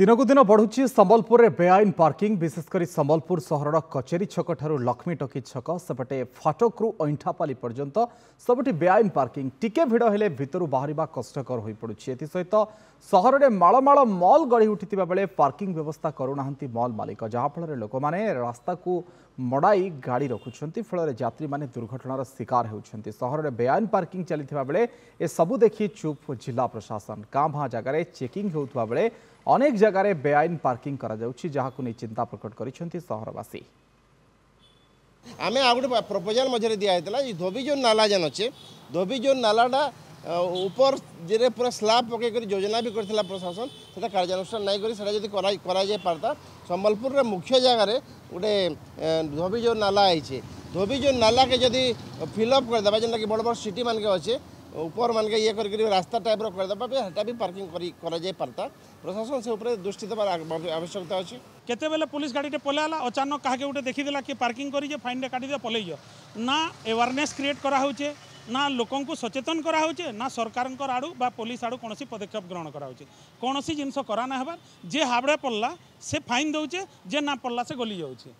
दिनकू दिन बढ़ुची संबलपुर में बेआईन पार्किंग विशेषकर संबलपुर सहर कचेरी छक ठारू लक्ष्मी टकी छक सेपटे फाटक्रु अंठापाली पर्यंत सबुठी बेआईन पार्किंग टिके भिड़ हेले भितर बाहर कष्टकर हो पड़ुछि। एसहित सहर में मालमाल मल गढ़ी उठिथिबा बेले पार्किंग व्यवस्था करूनाहांती मल मालिक जहाँफल लोक मैंने रास्ता को मड़ाई गाड़ी रखुंट फल यात्री मैंने दुर्घटनार शिकार होती। सहर में बेआईन पार्किंग चलता बेले ए सबू देखी चुप जिला प्रशासन काँ भाँ जगार चेकिंग होता बेले अनेक जगार बेआईन पार्किंग करा जाउछि जहाकु नै चिंता प्रकट करिसेंति सहरवासी। आमे आ गोटे प्रपोजल मझे दिखाई धोबी जो नाला जन अच्छे धोबी जो नालाटा ऊपर जे पूरा स्लाब पकईकर योजना भी करथिला प्रशासन से कार्यानुष्ठान नहीं करी पारता। संबलपुर मुख्य जगार गोटे धोबी जो नाला है धोबी जो नाला के जदि फिलअप करदे जेनटा कि बड़ बड़ सिटी मान के अच्छे ऊपर मान के ये करके रास्ता टाइप करदे हेटा भी पार्किंग करा पारता। प्रशासन से ऊपर दृष्टि देवार आवश्यकता अच्छी। केते बेले पुलिस गाड़ी पलाला अचानक कहा गोटे देखीदेला कि पार्किंग करी फाइन काटी पलैज ना अवेयरनेस क्रिएट करा होचे ना लोकन को सचेतन करा होचे ना सरकार आड़ू बा पुलिस आड़ू कौन पदक्षेप ग्रहण करा होचे कौन जिनस करा ना हबार जे हाबड़े पड़ला से फाइन दौचे जे ना पड़ला से गली जाऊे।